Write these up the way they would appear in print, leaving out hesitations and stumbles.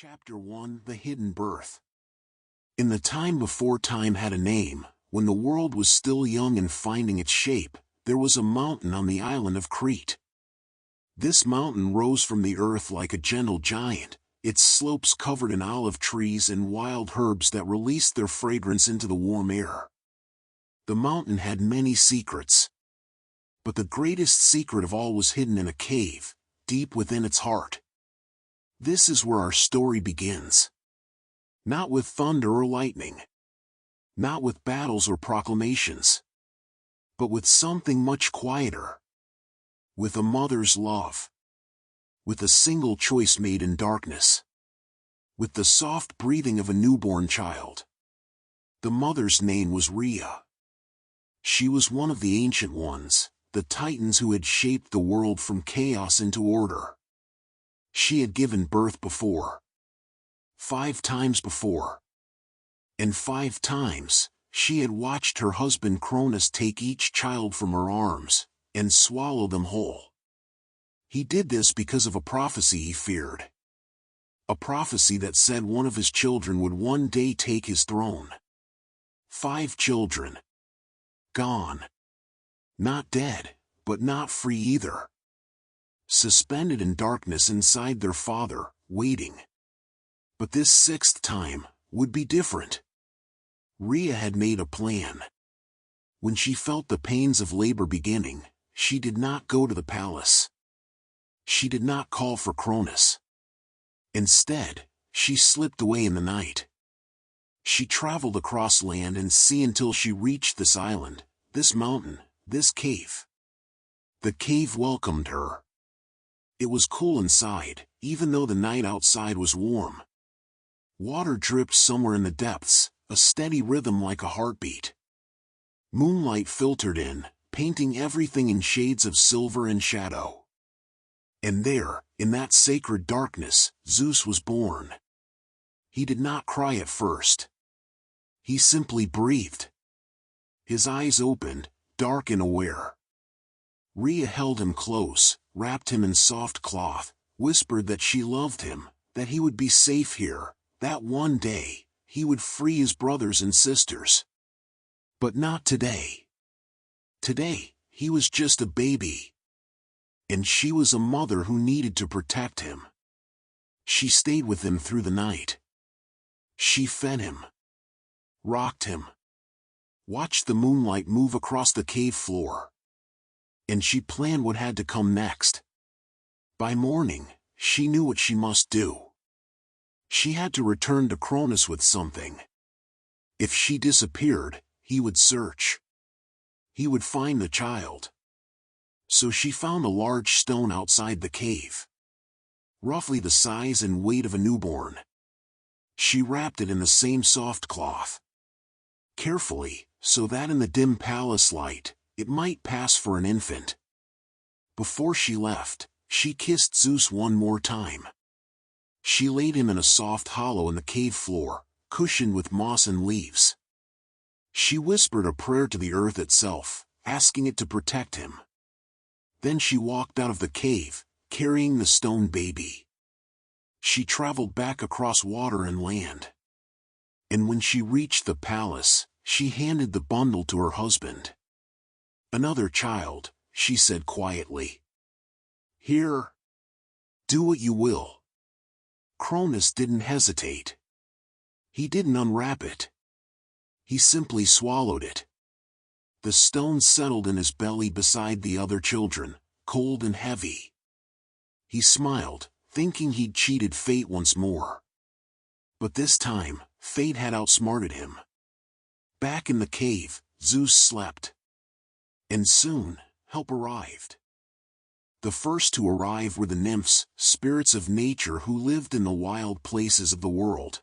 Chapter 1: The Hidden Birth. In the time before time had a name, when the world was still young and finding its shape, there was a mountain on the island of Crete. This mountain rose from the earth like a gentle giant, its slopes covered in olive trees and wild herbs that released their fragrance into the warm air. The mountain had many secrets. But the greatest secret of all was hidden in a cave, deep within its heart. This is where our story begins. Not with thunder or lightning. Not with battles or proclamations. But with something much quieter. With a mother's love. With a single choice made in darkness. With the soft breathing of a newborn child. The mother's name was Rhea. She was one of the ancient ones, the titans who had shaped the world from chaos into order. She had given birth before. 5 times before. And 5 times, she had watched her husband Cronus take each child from her arms, and swallow them whole. He did this because of a prophecy he feared. A prophecy that said one of his children would one day take his throne. 5 children. Gone. Not dead, but not free either. Suspended in darkness inside their father, waiting. But this 6th time would be different. Rhea had made a plan. When she felt the pains of labor beginning, she did not go to the palace. She did not call for Cronus. Instead, she slipped away in the night. She traveled across land and sea until she reached this island, this mountain, this cave. The cave welcomed her. It was cool inside, even though the night outside was warm. Water dripped somewhere in the depths, a steady rhythm like a heartbeat. Moonlight filtered in, painting everything in shades of silver and shadow. And there, in that sacred darkness, Zeus was born. He did not cry at first. He simply breathed. His eyes opened, dark and aware. Rhea held him close, wrapped him in soft cloth, whispered that she loved him, that he would be safe here, that one day, he would free his brothers and sisters. But not today. Today, he was just a baby. And she was a mother who needed to protect him. She stayed with him through the night. She fed him. Rocked him. Watched the moonlight move across the cave floor. And she planned what had to come next. By morning, she knew what she must do. She had to return to Cronus with something. If she disappeared, he would search. He would find the child. So she found a large stone outside the cave. Roughly the size and weight of a newborn. She wrapped it in the same soft cloth. Carefully, so that in the dim palace light, it might pass for an infant. Before she left, she kissed Zeus one more time. She laid him in a soft hollow in the cave floor, cushioned with moss and leaves. She whispered a prayer to the earth itself, asking it to protect him. Then she walked out of the cave, carrying the stone baby. She traveled back across water and land. And when she reached the palace, she handed the bundle to her husband. "Another child," she said quietly. "Here. Do what you will." Cronus didn't hesitate. He didn't unwrap it. He simply swallowed it. The stone settled in his belly beside the other children, cold and heavy. He smiled, thinking he'd cheated fate once more. But this time, fate had outsmarted him. Back in the cave, Zeus slept. And soon, help arrived. The first to arrive were the nymphs, spirits of nature who lived in the wild places of the world.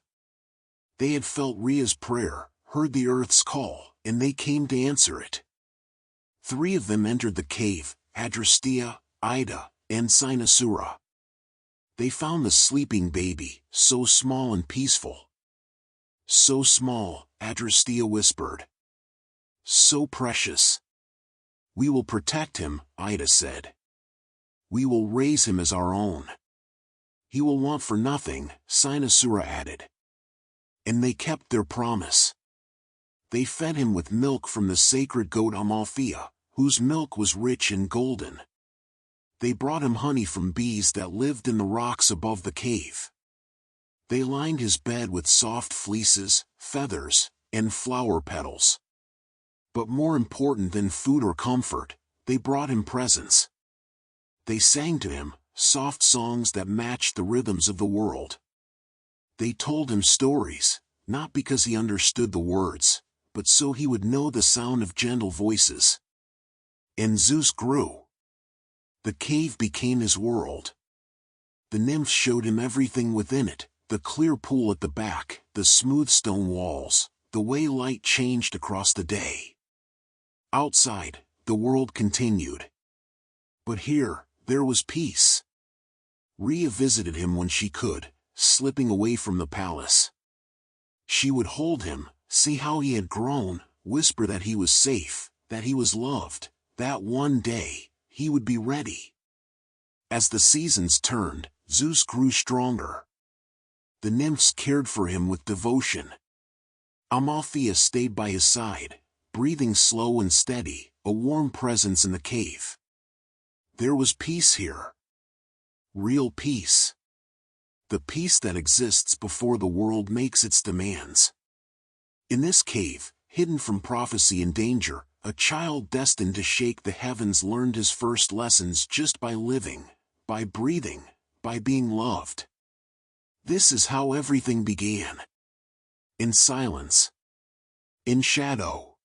They had felt Rhea's prayer, heard the earth's call, and they came to answer it. 3 of them entered the cave, Adrastea, Ida, and Cynosura. They found the sleeping baby, so small and peaceful. "So small," Adrastea whispered. "So precious." "We will protect him," Ida said. "We will raise him as our own." He will want for nothing, Cynosura added. And they kept their promise. They fed him with milk from the sacred goat Amalthea, whose milk was rich and golden. They brought him honey from bees that lived in the rocks above the cave. They lined his bed with soft fleeces, feathers, and flower petals. But more important than food or comfort, they brought him presents. They sang to him soft songs that matched the rhythms of the world. They told him stories, not because he understood the words, but so he would know the sound of gentle voices. And Zeus grew. The cave became his world. The nymphs showed him everything within it, the clear pool at the back, the smooth stone walls, the way light changed across the day. Outside, the world continued. But here, there was peace. Rhea visited him when she could, slipping away from the palace. She would hold him, see how he had grown, whisper that he was safe, that he was loved, that one day, he would be ready. As the seasons turned, Zeus grew stronger. The nymphs cared for him with devotion. Amalthea stayed by his side, breathing slow and steady, a warm presence in the cave. There was peace here. Real peace. The peace that exists before the world makes its demands. In this cave, hidden from prophecy and danger, a child destined to shake the heavens learned his first lessons just by living, by breathing, by being loved. This is how everything began. In silence. In shadow.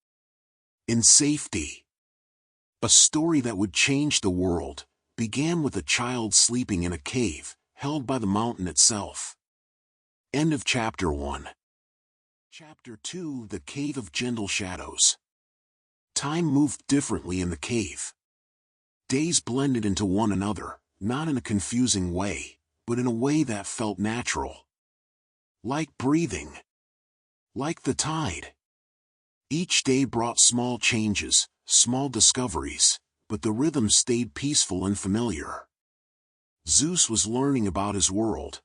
In safety. A story that would change the world began with a child sleeping in a cave, held by the mountain itself. End of Chapter 1. Chapter 2: The Cave of Gentle Shadows. Time moved differently in the cave. Days blended into one another, not in a confusing way, but in a way that felt natural. Like breathing. Like the tide. Each day brought small changes, small discoveries, but the rhythm stayed peaceful and familiar. Zeus was learning about his world.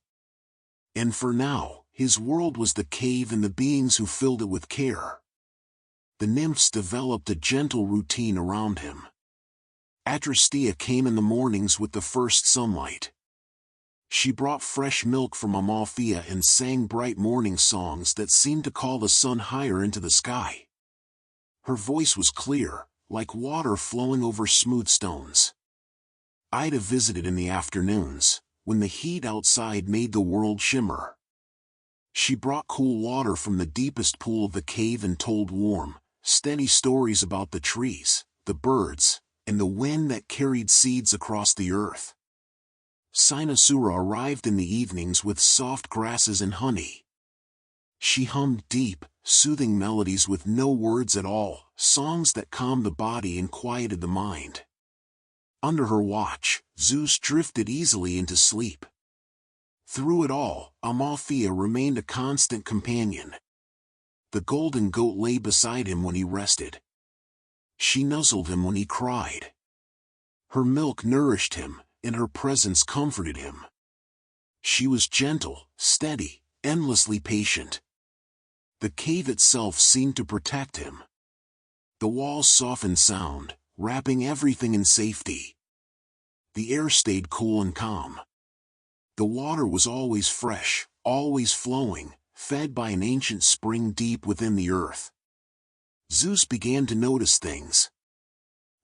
And for now, his world was the cave and the beings who filled it with care. The nymphs developed a gentle routine around him. Adrastea came in the mornings with the first sunlight. She brought fresh milk from Amalthea and sang bright morning songs that seemed to call the sun higher into the sky. Her voice was clear, like water flowing over smooth stones. Ida visited in the afternoons, when the heat outside made the world shimmer. She brought cool water from the deepest pool of the cave and told warm, steady stories about the trees, the birds, and the wind that carried seeds across the earth. Cynosura arrived in the evenings with soft grasses and honey. She hummed deep, soothing melodies with no words at all, songs that calmed the body and quieted the mind. Under her watch, Zeus drifted easily into sleep. Through it all, Amalthea remained a constant companion. The golden goat lay beside him when he rested. She nuzzled him when he cried. Her milk nourished him, and her presence comforted him. She was gentle, steady, endlessly patient. The cave itself seemed to protect him. The walls softened sound, wrapping everything in safety. The air stayed cool and calm. The water was always fresh, always flowing, fed by an ancient spring deep within the earth. Zeus began to notice things.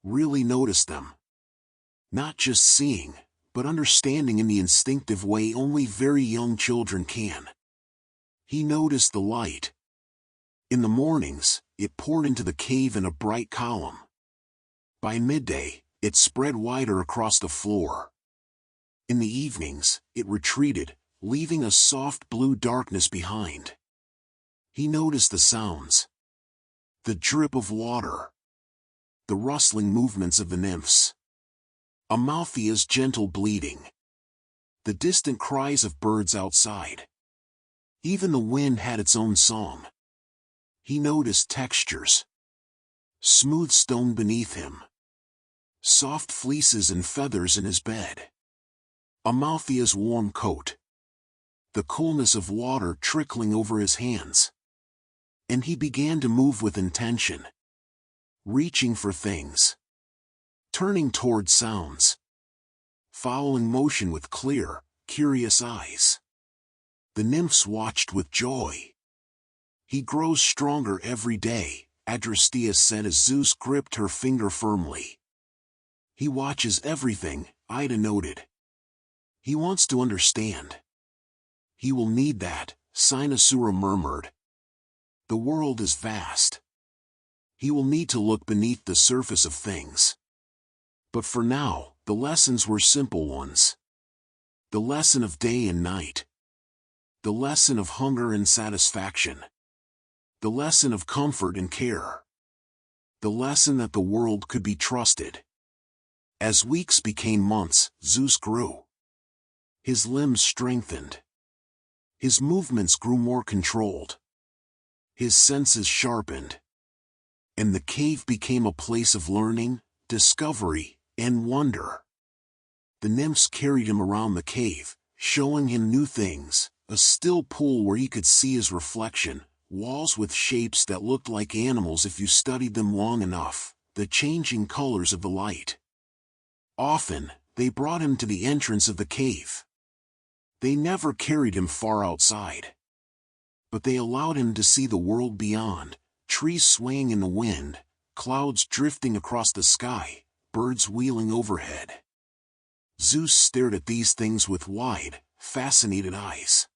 Really notice them. Not just seeing, but understanding in the instinctive way only very young children can. He noticed the light. In the mornings, it poured into the cave in a bright column. By midday, it spread wider across the floor. In the evenings, it retreated, leaving a soft blue darkness behind. He noticed the sounds. The drip of water. The rustling movements of the nymphs. Amalthea's gentle bleating. The distant cries of birds outside. Even the wind had its own song. He noticed textures. Smooth stone beneath him. Soft fleeces and feathers in his bed. Amalthea's warm coat. The coolness of water trickling over his hands. And he began to move with intention. Reaching for things. Turning toward sounds. Following motion with clear, curious eyes. The nymphs watched with joy. He grows stronger every day, Adrastea said as Zeus gripped her finger firmly. He watches everything, Ida noted. He wants to understand. He will need that, Cynosura murmured. The world is vast. He will need to look beneath the surface of things. But for now, the lessons were simple ones. The lesson of day and night. The lesson of hunger and satisfaction. The lesson of comfort and care. The lesson that the world could be trusted. As weeks became months, Zeus grew. His limbs strengthened. His movements grew more controlled. His senses sharpened. And the cave became a place of learning, discovery, and wonder. The nymphs carried him around the cave, showing him new things, a still pool where he could see his reflection, walls with shapes that looked like animals if you studied them long enough, the changing colors of the light. Often, they brought him to the entrance of the cave. They never carried him far outside. But they allowed him to see the world beyond, trees swaying in the wind, clouds drifting across the sky, birds wheeling overhead. Zeus stared at these things with wide, fascinated eyes.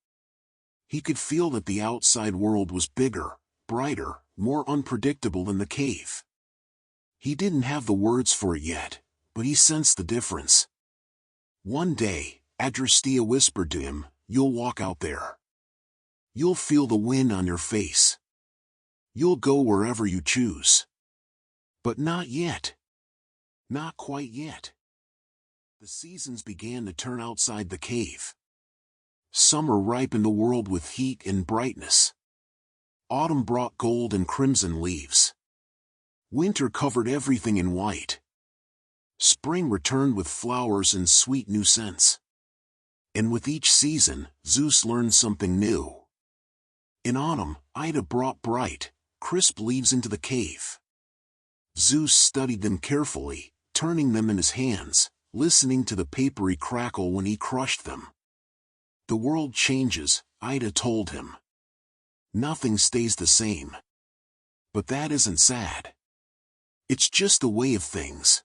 He could feel that the outside world was bigger, brighter, more unpredictable than the cave. He didn't have the words for it yet, but he sensed the difference. One day, Adrastea whispered to him, "You'll walk out there. You'll feel the wind on your face. You'll go wherever you choose. But not yet. Not quite yet." The seasons began to turn outside the cave. Summer ripened the world with heat and brightness. Autumn brought gold and crimson leaves. Winter covered everything in white. Spring returned with flowers and sweet new scents. And with each season, Zeus learned something new. In autumn, Ida brought bright, crisp leaves into the cave. Zeus studied them carefully, turning them in his hands, listening to the papery crackle when he crushed them. "The world changes," Ida told him. "Nothing stays the same. But that isn't sad. It's just the way of things."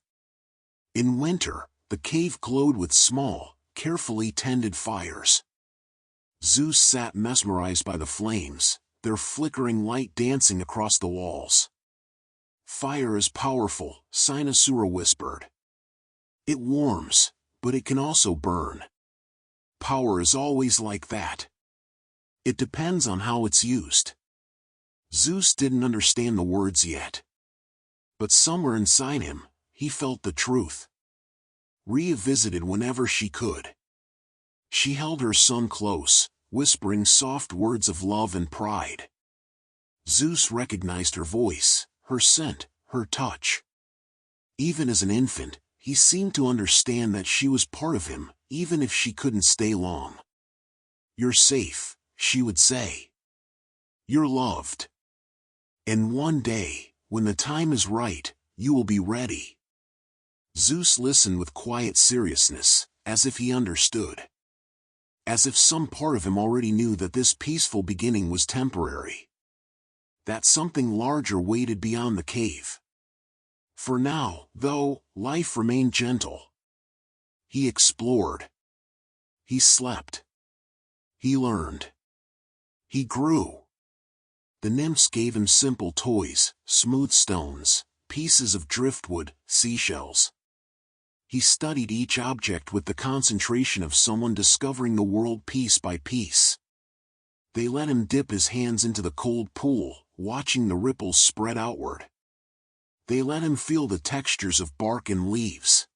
In winter, the cave glowed with small, carefully tended fires. Zeus sat mesmerized by the flames, their flickering light dancing across the walls. "Fire is powerful," Cynosura whispered. "It warms, but it can also burn. Power is always like that. It depends on how it's used." Zeus didn't understand the words yet. But somewhere inside him, he felt the truth. Rhea visited whenever she could. She held her son close, whispering soft words of love and pride. Zeus recognized her voice, her scent, her touch. Even as an infant, he seemed to understand that she was part of him, even if she couldn't stay long. "You're safe," she would say. "You're loved. And one day, when the time is right, you will be ready." Zeus listened with quiet seriousness, as if he understood. As if some part of him already knew that this peaceful beginning was temporary. That something larger waited beyond the cave. For now, though, life remained gentle. He explored. He slept. He learned. He grew. The nymphs gave him simple toys, smooth stones, pieces of driftwood, seashells. He studied each object with the concentration of someone discovering the world piece by piece. They let him dip his hands into the cold pool, watching the ripples spread outward. They let him feel the textures of bark and leaves.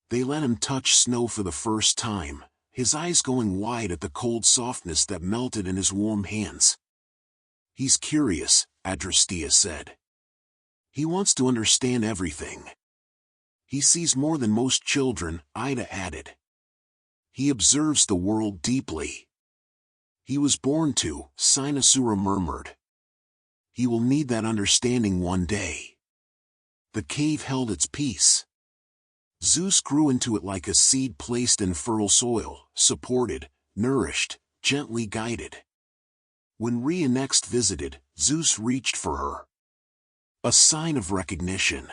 They let him touch snow for the first time, his eyes going wide at the cold softness that melted in his warm hands. "He's curious," Adrastea said. "He wants to understand everything. He sees more than most children," Ida added. He observes the world deeply. He was born to, Cynosura murmured. He will need that understanding one day. The cave held its peace. Zeus grew into it like a seed placed in fertile soil, supported, nourished, gently guided. When Rhea next visited, Zeus reached for her. A sign of recognition.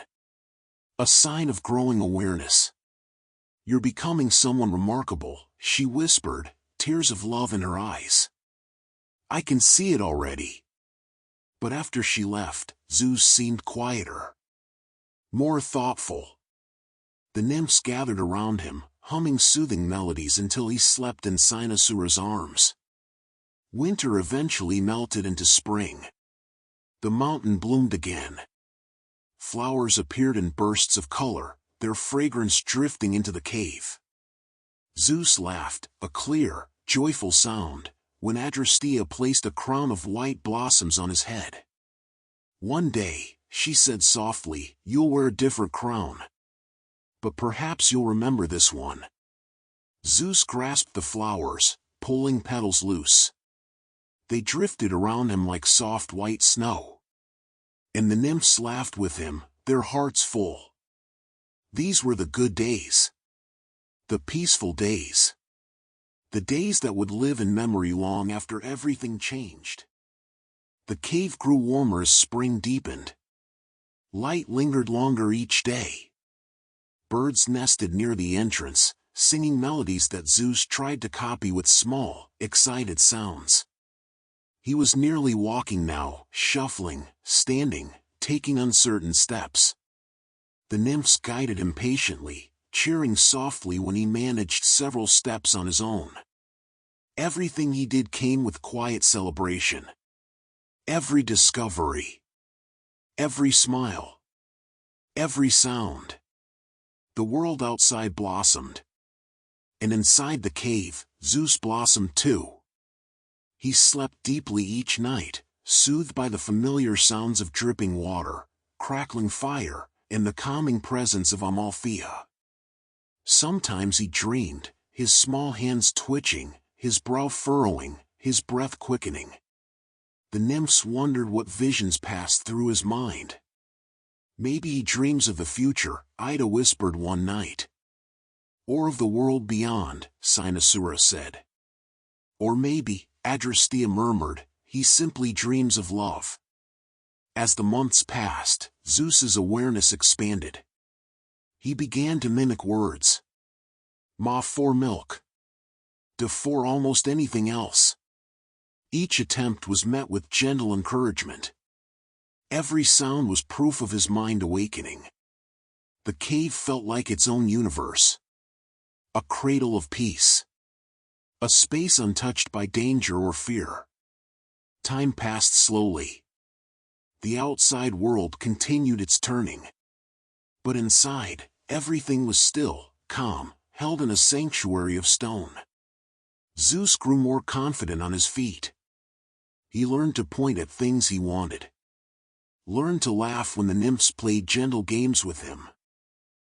A sign of growing awareness. You're becoming someone remarkable, she whispered, tears of love in her eyes. I can see it already. But after she left, Zeus seemed quieter. More thoughtful. The nymphs gathered around him, humming soothing melodies until he slept in Cynosura's arms. Winter eventually melted into spring. The mountain bloomed again. Flowers appeared in bursts of color, their fragrance drifting into the cave. Zeus laughed, a clear, joyful sound, when Adrastea placed a crown of white blossoms on his head. One day, she said softly, you'll wear a different crown. But perhaps you'll remember this one. Zeus grasped the flowers, pulling petals loose. They drifted around him like soft white snow. And the nymphs laughed with him, their hearts full. These were the good days. The peaceful days. The days that would live in memory long after everything changed. The cave grew warmer as spring deepened. Light lingered longer each day. Birds nested near the entrance, singing melodies that Zeus tried to copy with small, excited sounds. He was nearly walking now, shuffling, standing, taking uncertain steps. The nymphs guided him patiently, cheering softly when he managed several steps on his own. Everything he did came with quiet celebration. Every discovery. Every smile. Every sound. The world outside blossomed. And inside the cave, Zeus blossomed too. He slept deeply each night, soothed by the familiar sounds of dripping water, crackling fire, and the calming presence of Amalthea. Sometimes he dreamed, his small hands twitching, his brow furrowing, his breath quickening. The nymphs wondered what visions passed through his mind. Maybe he dreams of the future, Ida whispered one night. Or of the world beyond, Cynosura said. Or maybe, Adrastea murmured, he simply dreams of love. As the months passed, Zeus's awareness expanded. He began to mimic words. Ma for milk. De for almost anything else. Each attempt was met with gentle encouragement. Every sound was proof of his mind awakening. The cave felt like its own universe. A cradle of peace. A space untouched by danger or fear. Time passed slowly. The outside world continued its turning. But inside, everything was still, calm, held in a sanctuary of stone. Zeus grew more confident on his feet. He learned to point at things he wanted. Learned to laugh when the nymphs played gentle games with him.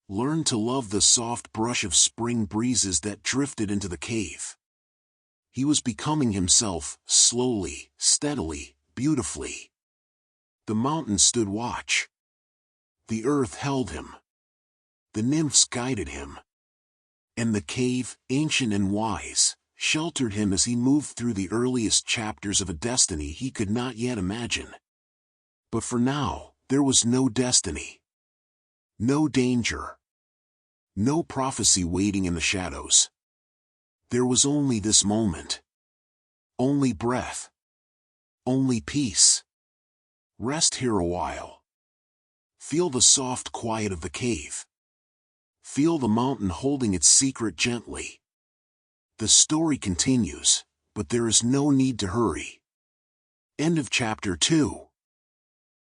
Learned to love the soft brush of spring breezes that drifted into the cave. He was becoming himself, slowly, steadily, beautifully. The mountain stood watch. The earth held him. The nymphs guided him. And the cave, ancient and wise, sheltered him as he moved through the earliest chapters of a destiny he could not yet imagine. But for now, there was no destiny. No danger. No prophecy waiting in the shadows. There was only this moment. Only breath. Only peace. Rest here a while. Feel the soft quiet of the cave. Feel the mountain holding its secret gently. The story continues, but there is no need to hurry. End of Chapter 2.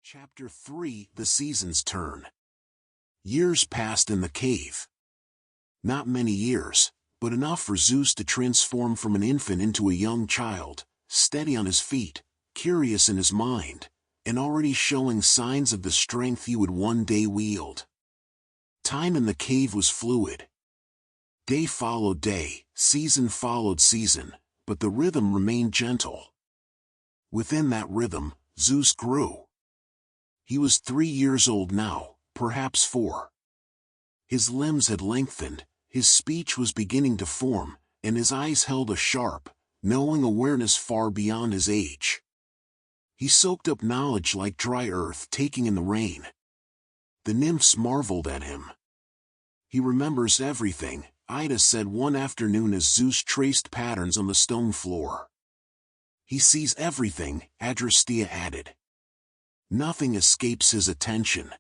Chapter 3, The Seasons Turn. Years passed in the cave. Not many years, but enough for Zeus to transform from an infant into a young child, steady on his feet, curious in his mind, and already showing signs of the strength he would one day wield. Time in the cave was fluid. Day followed day, season followed season, but the rhythm remained gentle. Within that rhythm, Zeus grew. He was 3 years old now, perhaps 4. His limbs had lengthened, his speech was beginning to form, and his eyes held a sharp, knowing awareness far beyond his age. He soaked up knowledge like dry earth taking in the rain. The nymphs marveled at him. "He remembers everything," Ida said one afternoon as Zeus traced patterns on the stone floor. "He sees everything," Adrastea added. "Nothing escapes his attention."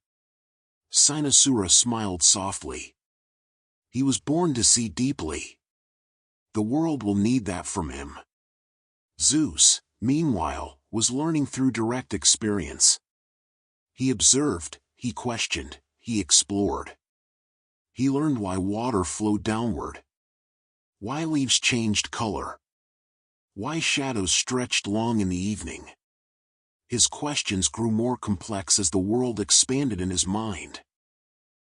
Cynosura smiled softly. "He was born to see deeply. The world will need that from him." Zeus, meanwhile, was learning through direct experience. He observed, he questioned, he explored. He learned why water flowed downward, why leaves changed color, why shadows stretched long in the evening. His questions grew more complex as the world expanded in his mind.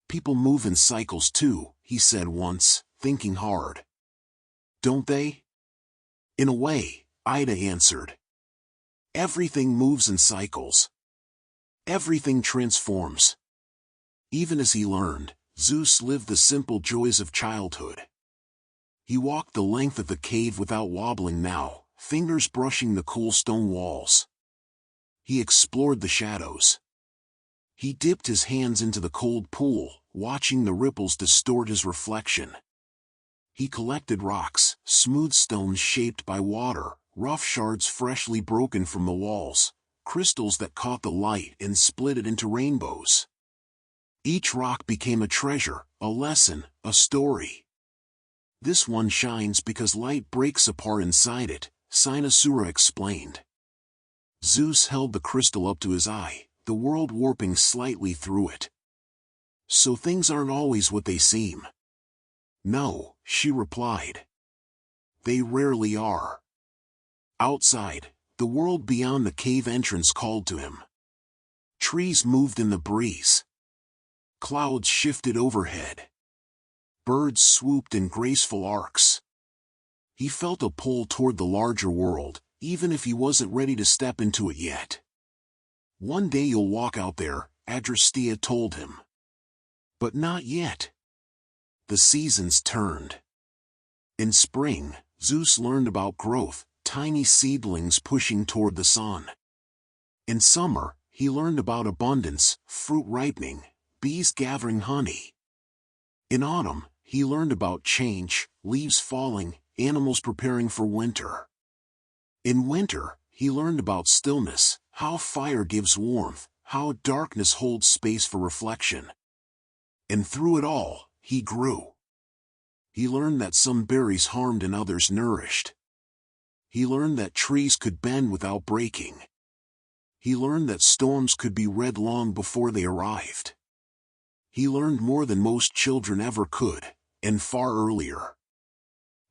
"People move in cycles too," he said once, thinking hard. "Don't they?" "In a way," Ida answered. "Everything moves in cycles. Everything transforms." Even as he learned, Zeus lived the simple joys of childhood. He walked the length of the cave without wobbling now, fingers brushing the cool stone walls. He explored the shadows. He dipped his hands into the cold pool, watching the ripples distort his reflection. He collected rocks, smooth stones shaped by water, rough shards freshly broken from the walls, crystals that caught the light and split it into rainbows. Each rock became a treasure, a lesson, a story. "This one shines because light breaks apart inside it," Cynosura explained. Zeus held the crystal up to his eye, the world warping slightly through it. "So things aren't always what they seem." "No," she replied. "They rarely are." Outside, the world beyond the cave entrance called to him. Trees moved in the breeze. Clouds shifted overhead. Birds swooped in graceful arcs. He felt a pull toward the larger world, even if he wasn't ready to step into it yet. "One day you'll walk out there," Adrastea told him. But not yet. The seasons turned. In spring, Zeus learned about growth, tiny seedlings pushing toward the sun. In summer, he learned about abundance, fruit ripening, bees gathering honey. In autumn, he learned about change, leaves falling, animals preparing for winter. In winter, he learned about stillness, how fire gives warmth, how darkness holds space for reflection. And through it all, he grew. He learned that some berries harmed and others nourished. He learned that trees could bend without breaking. He learned that storms could be read long before they arrived. He learned more than most children ever could, and far earlier.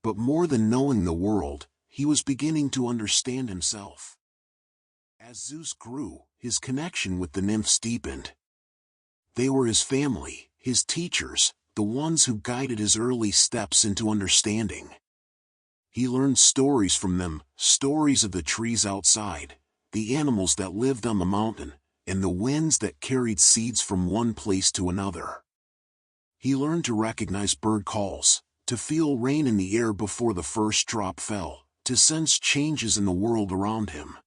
But more than knowing the world, he was beginning to understand himself. As Zeus grew, his connection with the nymphs deepened. They were his family, his teachers, the ones who guided his early steps into understanding. He learned stories from them, stories of the trees outside, the animals that lived on the mountain, and the winds that carried seeds from one place to another. He learned to recognize bird calls, to feel rain in the air before the first drop fell, to sense changes in the world around him.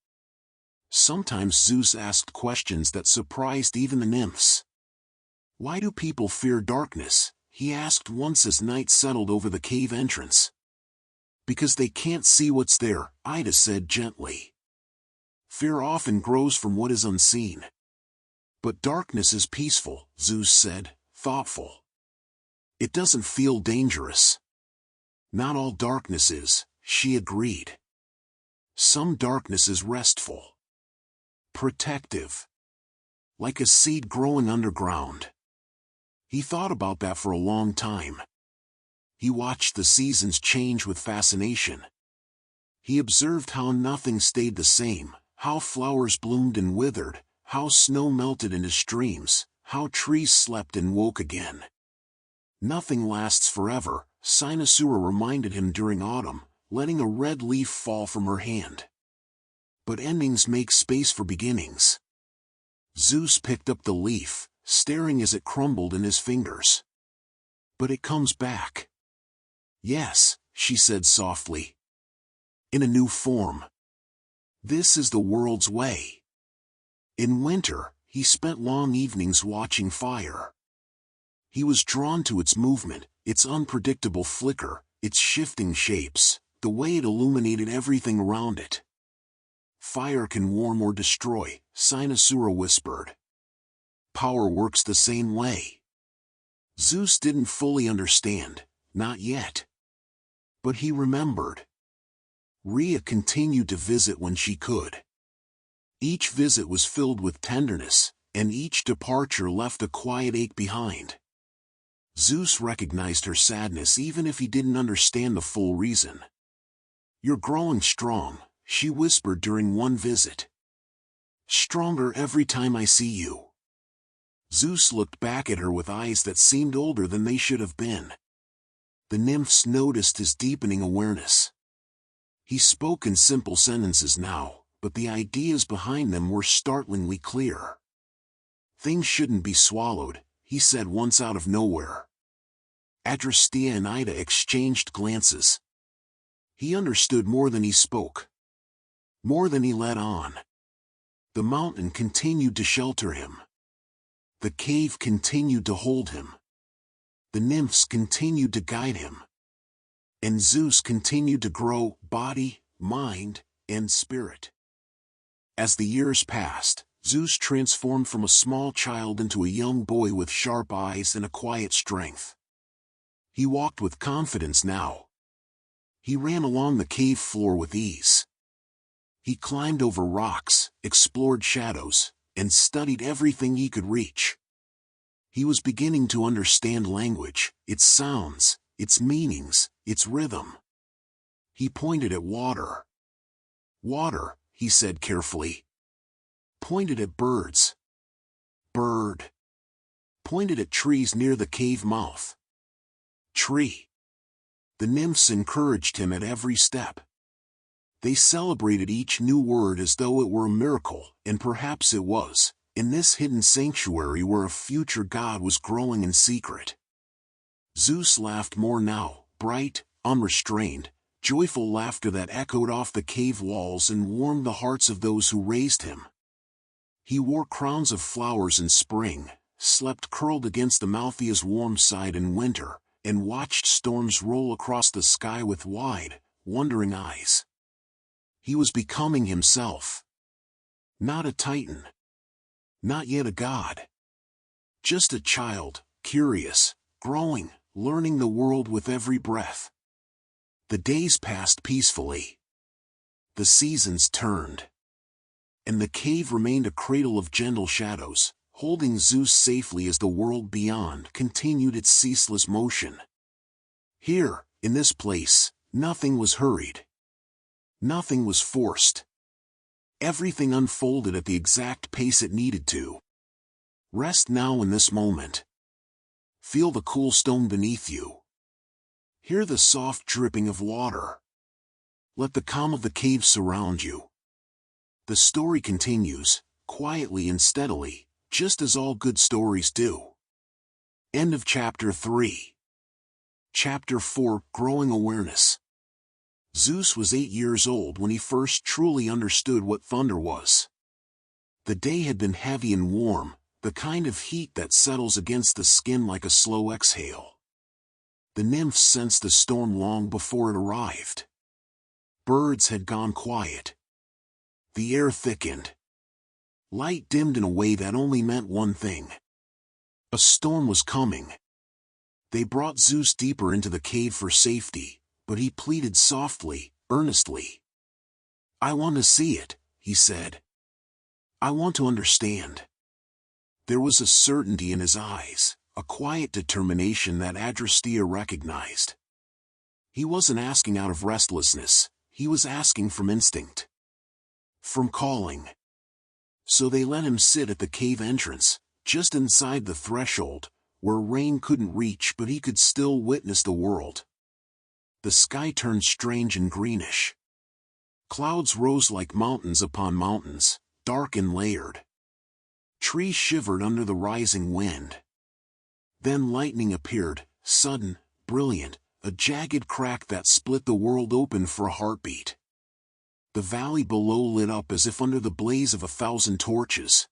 Sometimes Zeus asked questions that surprised even the nymphs. "Why do people fear darkness?" he asked once as night settled over the cave entrance. "Because they can't see what's there," Ida said gently. "Fear often grows from what is unseen." "But darkness is peaceful," Zeus said, thoughtful. "It doesn't feel dangerous." "Not all darkness is," she agreed. "Some darkness is restful. Protective. Like a seed growing underground." He thought about that for a long time. He watched the seasons change with fascination. He observed how nothing stayed the same, how flowers bloomed and withered, how snow melted into streams, how trees slept and woke again. Nothing lasts forever, Cynosura reminded him during autumn, letting a red leaf fall from her hand. But endings make space for beginnings. Zeus picked up the leaf, staring as it crumbled in his fingers. But it comes back. Yes, she said softly. In a new form. This is the world's way. In winter, he spent long evenings watching fire. He was drawn to its movement, its unpredictable flicker, its shifting shapes, the way it illuminated everything around it. Fire can warm or destroy, Cynosura whispered. Power works the same way. Zeus didn't fully understand, not yet. But he remembered. Rhea continued to visit when she could. Each visit was filled with tenderness, and each departure left a quiet ache behind. Zeus recognized her sadness even if he didn't understand the full reason. You're growing strong, she whispered during one visit. Stronger every time I see you. Zeus looked back at her with eyes that seemed older than they should have been. The nymphs noticed his deepening awareness. He spoke in simple sentences now, but the ideas behind them were startlingly clear. Things shouldn't be swallowed, he said once out of nowhere. Adrastea and Ida exchanged glances. He understood more than he spoke. More than he let on. The mountain continued to shelter him. The cave continued to hold him. The nymphs continued to guide him. And Zeus continued to grow, body, mind, and spirit. As the years passed, Zeus transformed from a small child into a young boy with sharp eyes and a quiet strength. He walked with confidence now. He ran along the cave floor with ease. He climbed over rocks, explored shadows, and studied everything he could reach. He was beginning to understand language, its sounds, its meanings, its rhythm. He pointed at water. Water, he said carefully. Pointed at birds. Bird. Pointed at trees near the cave mouth. Tree. The nymphs encouraged him at every step. They celebrated each new word as though it were a miracle, and perhaps it was, in this hidden sanctuary where a future god was growing in secret. Zeus laughed more now, bright, unrestrained, joyful laughter that echoed off the cave walls and warmed the hearts of those who raised him. He wore crowns of flowers in spring, slept curled against Amalthea's warm side in winter, and watched storms roll across the sky with wide, wondering eyes. He was becoming himself. Not a titan. Not yet a god. Just a child, curious, growing, learning the world with every breath. The days passed peacefully. The seasons turned. And the cave remained a cradle of gentle shadows, holding Zeus safely as the world beyond continued its ceaseless motion. Here, in this place, nothing was hurried. Nothing was forced. Everything unfolded at the exact pace it needed to. Rest now in this moment. Feel the cool stone beneath you. Hear the soft dripping of water. Let the calm of the cave surround you. The story continues, quietly and steadily, just as all good stories do. End of Chapter 3. Chapter 4, Growing Awareness. Zeus was 8 years old when he first truly understood what thunder was. The day had been heavy and warm, the kind of heat that settles against the skin like a slow exhale. The nymphs sensed the storm long before it arrived. Birds had gone quiet. The air thickened. Light dimmed in a way that only meant one thing. A storm was coming. They brought Zeus deeper into the cave for safety, but he pleaded softly, earnestly. I want to see it, he said. I want to understand. There was a certainty in his eyes, a quiet determination that Adrastea recognized. He wasn't asking out of restlessness, he was asking from instinct. From calling. So they let him sit at the cave entrance, just inside the threshold, where rain couldn't reach but he could still witness the world, the sky turned strange and greenish. Clouds rose like mountains upon mountains, dark and layered. Trees shivered under the rising wind. Then lightning appeared, sudden, brilliant, a jagged crack that split the world open for a heartbeat. The valley below lit up as if under the blaze of 1,000 torches.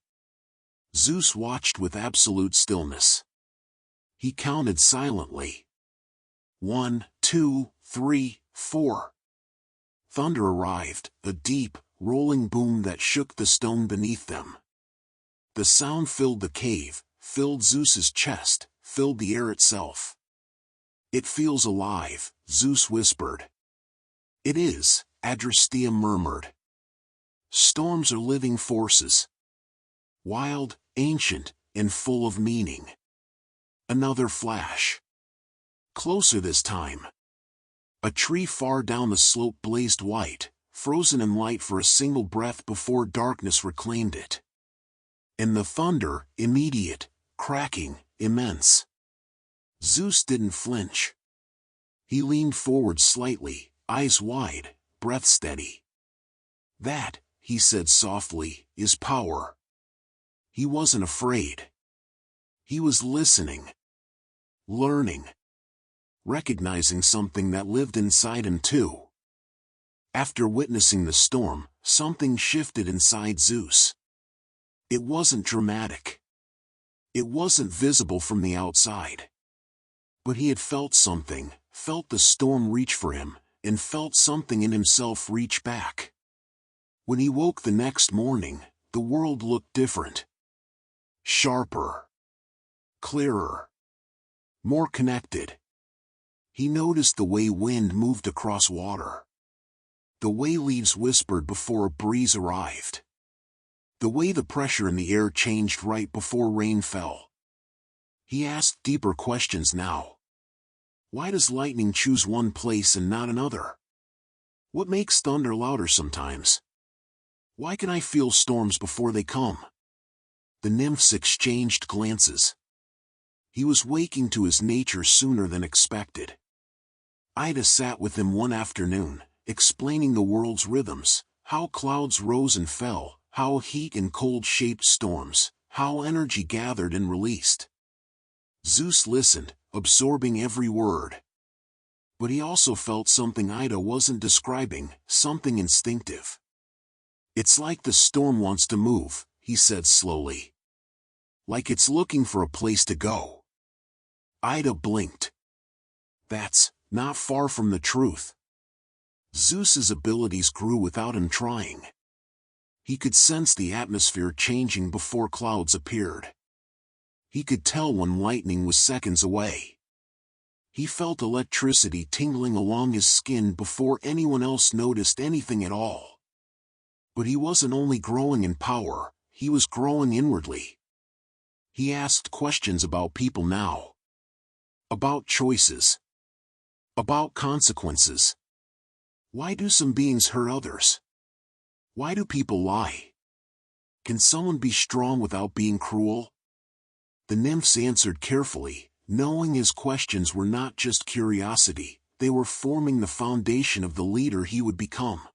Zeus watched with absolute stillness. He counted silently. 1, 2, 3, 4. Thunder arrived, a deep, rolling boom that shook the stone beneath them. The sound filled the cave, filled Zeus's chest, filled the air itself. "It feels alive," Zeus whispered. "It is," Adrastea murmured. "Storms are living forces. Wild, ancient, and full of meaning." Another flash. Closer this time. A tree far down the slope blazed white, frozen in light for a single breath before darkness reclaimed it. And the thunder, immediate, cracking, immense. Zeus didn't flinch. He leaned forward slightly, eyes wide, breath steady. "That," he said softly, "is power." He wasn't afraid. He was listening. Learning. Recognizing something that lived inside him too. After witnessing the storm, something shifted inside Zeus. It wasn't dramatic. It wasn't visible from the outside. But he had felt something, felt the storm reach for him, and felt something in himself reach back. When he woke the next morning, the world looked different. Sharper. Clearer. More connected. He noticed the way wind moved across water. The way leaves whispered before a breeze arrived. The way the pressure in the air changed right before rain fell. He asked deeper questions now. Why does lightning choose one place and not another? What makes thunder louder sometimes? Why can I feel storms before they come? The nymphs exchanged glances. He was waking to his nature sooner than expected. Ida sat with him one afternoon, explaining the world's rhythms, how clouds rose and fell, how heat and cold shaped storms, how energy gathered and released. Zeus listened, absorbing every word. But he also felt something Ida wasn't describing, something instinctive. "It's like the storm wants to move," he said slowly. "Like it's looking for a place to go." Ida blinked. "That's not far from the truth." Zeus's abilities grew without him trying. He could sense the atmosphere changing before clouds appeared. He could tell when lightning was seconds away. He felt electricity tingling along his skin before anyone else noticed anything at all. But he wasn't only growing in power, he was growing inwardly. He asked questions about people now. About choices. About consequences. Why do some beings hurt others? Why do people lie? Can someone be strong without being cruel? The nymphs answered carefully, knowing his questions were not just curiosity, they were forming the foundation of the leader he would become.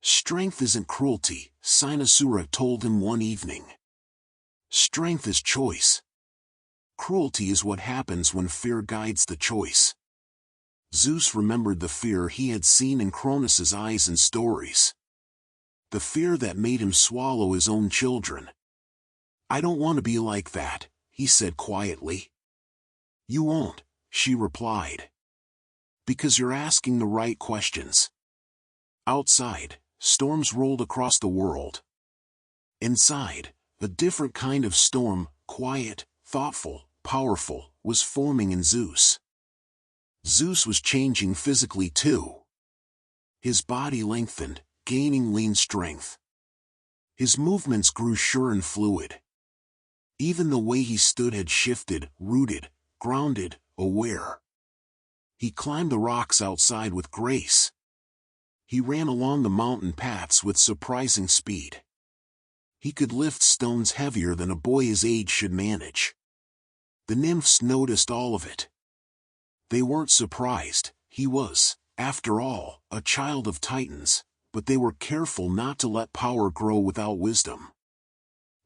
"Strength isn't cruelty," Cynosura told him one evening. "Strength is choice. Cruelty is what happens when fear guides the choice." Zeus remembered the fear he had seen in Cronus's eyes and stories. The fear that made him swallow his own children. "I don't want to be like that," he said quietly. "You won't," she replied. "Because you're asking the right questions." Outside, storms rolled across the world. Inside, a different kind of storm, quiet, thoughtful, powerful, was forming in Zeus. Zeus was changing physically too. His body lengthened, gaining lean strength. His movements grew sure and fluid. Even the way he stood had shifted, rooted, grounded, aware. He climbed the rocks outside with grace. He ran along the mountain paths with surprising speed. He could lift stones heavier than a boy his age should manage. The nymphs noticed all of it. They weren't surprised, He was, after all, a child of Titans, but they were careful not to let power grow without wisdom.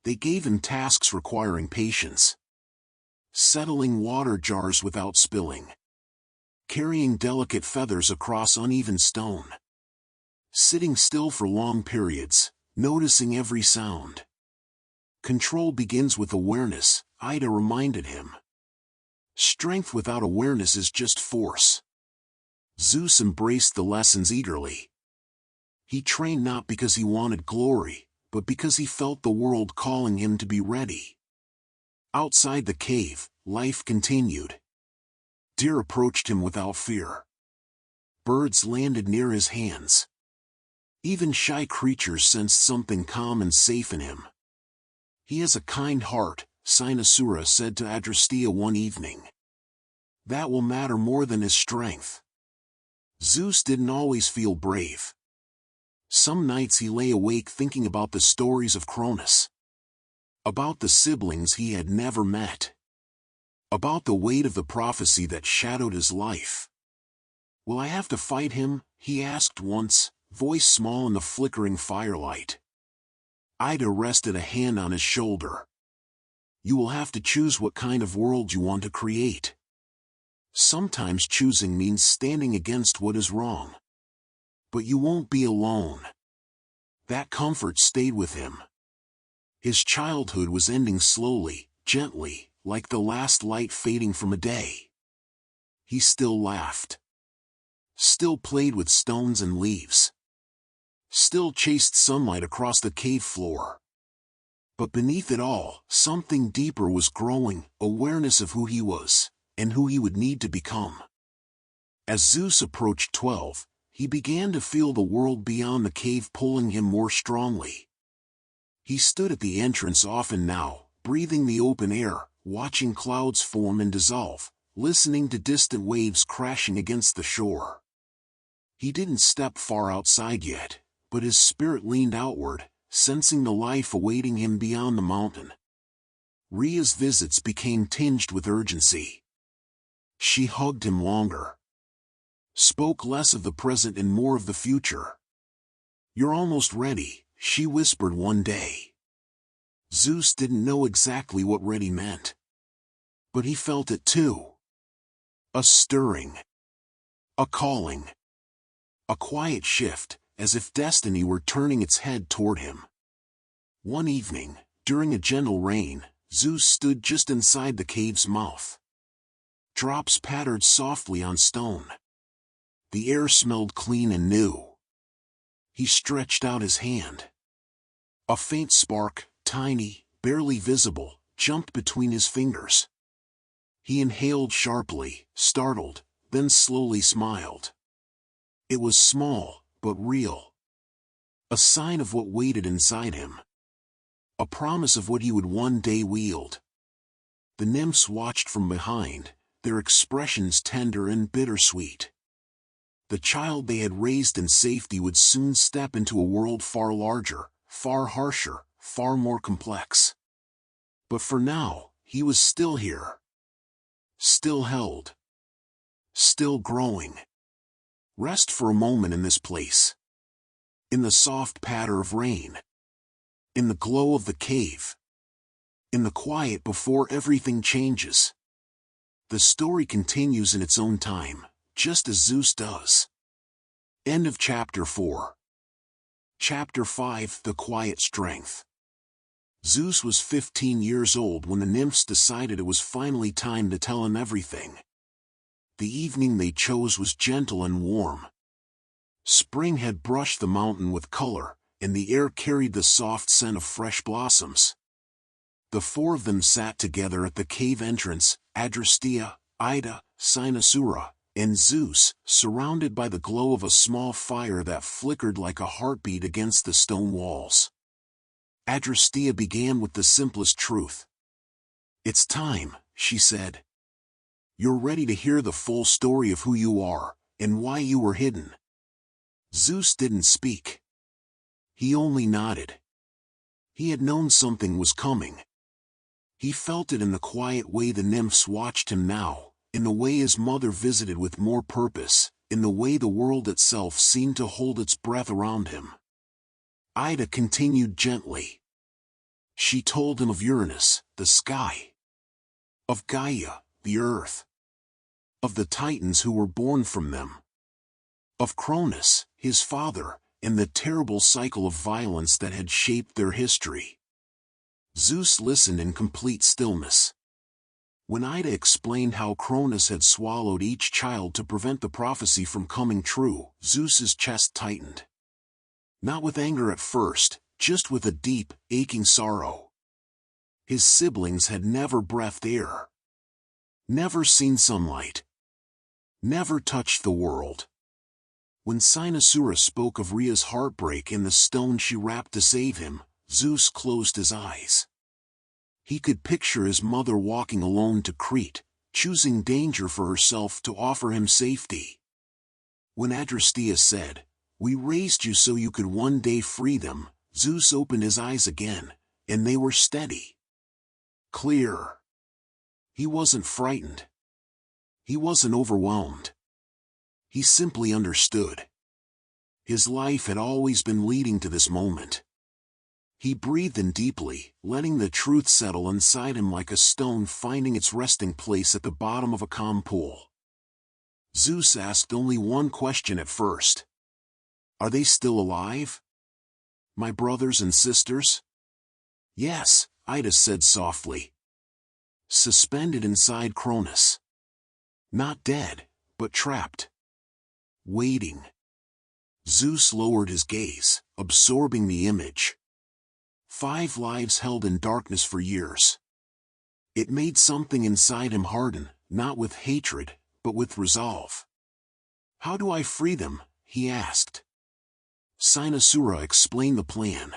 They gave him tasks requiring patience. Settling water jars without spilling. Carrying delicate feathers across uneven stone. Sitting still for long periods, noticing every sound. Control begins with awareness, Ida reminded him. Strength without awareness is just force. Zeus embraced the lessons eagerly. He trained not because he wanted glory, but because he felt the world calling him to be ready. Outside the cave, life continued. Deer approached him without fear. Birds landed near his hands. Even shy creatures sensed something calm and safe in him. He has a kind heart, Cynosura said to Adrastea one evening. That will matter more than his strength. Zeus didn't always feel brave. Some nights he lay awake thinking about the stories of Cronus. About the siblings he had never met. About the weight of the prophecy that shadowed his life. Will I have to fight him? He asked once, voice small in the flickering firelight. Ida rested a hand on his shoulder. You will have to choose what kind of world you want to create. Sometimes choosing means standing against what is wrong. But you won't be alone. That comfort stayed with him. His childhood was ending slowly, gently, like the last light fading from a day. He still laughed. Still played with stones and leaves. Still chased sunlight across the cave floor. But beneath it all, something deeper was growing, awareness of who he was, and who he would need to become. As Zeus approached 12, he began to feel the world beyond the cave pulling him more strongly. He stood at the entrance often now, breathing the open air, watching clouds form and dissolve, listening to distant waves crashing against the shore. He didn't step far outside yet, but his spirit leaned outward, sensing the life awaiting him beyond the mountain. Rhea's visits became tinged with urgency. She hugged him longer. Spoke less of the present and more of the future. You're almost ready, she whispered one day. Zeus didn't know exactly what ready meant. But he felt it too. A stirring. A calling. A quiet shift, as if destiny were turning its head toward him. One evening, during a gentle rain, Zeus stood just inside the cave's mouth. Drops pattered softly on stone. The air smelled clean and new. He stretched out his hand. A faint spark, tiny, barely visible, jumped between his fingers. He inhaled sharply, startled, then slowly smiled. It was small, but real. A sign of what waited inside him. A promise of what he would one day wield. The nymphs watched from behind, their expressions tender and bittersweet. The child they had raised in safety would soon step into a world far larger, far harsher, far more complex. But for now, he was still here. Still held. Still growing. Rest for a moment in this place. In the soft patter of rain. In the glow of the cave. In the quiet before everything changes. The story continues in its own time, just as Zeus does. End of Chapter 4. Chapter 5, The Quiet Strength. Zeus was 15 years old when the nymphs decided it was finally time to tell him everything. The evening they chose was gentle and warm. Spring had brushed the mountain with color, and the air carried the soft scent of fresh blossoms. The four of them sat together at the cave entrance, Adrastea, Ida, Cynosura, and Zeus, surrounded by the glow of a small fire that flickered like a heartbeat against the stone walls. Adrastea began with the simplest truth. It's time, she said. You're ready to hear the full story of who you are, and why you were hidden. Zeus didn't speak. He only nodded. He had known something was coming. He felt it in the quiet way the nymphs watched him now, in the way his mother visited with more purpose, in the way the world itself seemed to hold its breath around him. Ida continued gently. She told him of Uranus, the sky, of Gaia, the earth, of the Titans who were born from them, of Cronus, his father, and the terrible cycle of violence that had shaped their history. Zeus listened in complete stillness. When Ida explained how Cronus had swallowed each child to prevent the prophecy from coming true, Zeus's chest tightened. Not with anger at first, just with a deep, aching sorrow. His siblings had never breathed air, never seen sunlight, never touched the world. When Cynosura spoke of Rhea's heartbreak and the stone she wrapped to save him, Zeus closed his eyes. He could picture his mother walking alone to Crete, choosing danger for herself to offer him safety. When Adrastea said, "We raised you so you could one day free them," Zeus opened his eyes again, and they were steady, clear. He wasn't frightened. He wasn't overwhelmed. He simply understood. His life had always been leading to this moment. He breathed in deeply, letting the truth settle inside him like a stone finding its resting place at the bottom of a calm pool. Zeus asked only one question at first. "Are they still alive? My brothers and sisters?" "Yes," Ida said softly. "Suspended inside Cronus. Not dead, but trapped. Waiting." Zeus lowered his gaze, absorbing the image. 5 lives held in darkness for years. It made something inside him harden, not with hatred, but with resolve. "How do I free them?" he asked. Cynosura explained the plan.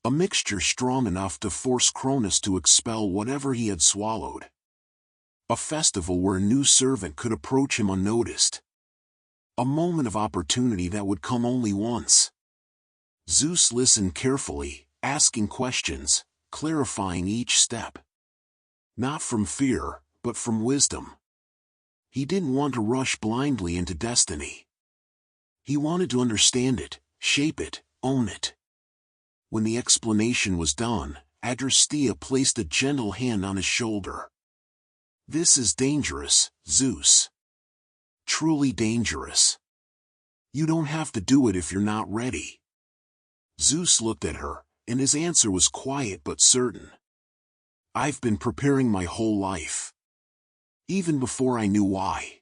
A mixture strong enough to force Cronus to expel whatever he had swallowed. A festival where a new servant could approach him unnoticed. A moment of opportunity that would come only once. Zeus listened carefully, asking questions, clarifying each step. Not from fear, but from wisdom. He didn't want to rush blindly into destiny. He wanted to understand it, shape it, own it. When the explanation was done, Adrastea placed a gentle hand on his shoulder. "This is dangerous, Zeus. Truly dangerous. You don't have to do it if you're not ready." Zeus looked at her, and his answer was quiet but certain. "I've been preparing my whole life. Even before I knew why."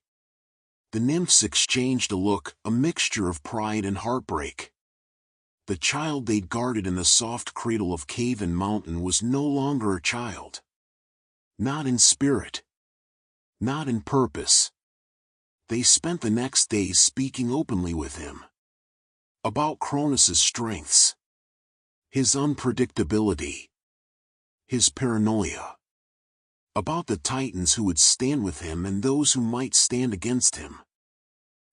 The nymphs exchanged a look, a mixture of pride and heartbreak. The child they'd guarded in the soft cradle of cave and mountain was no longer a child. Not in spirit. Not in purpose. They spent the next days speaking openly with him. About Cronus's strengths. His unpredictability. His paranoia. About the Titans who would stand with him and those who might stand against him.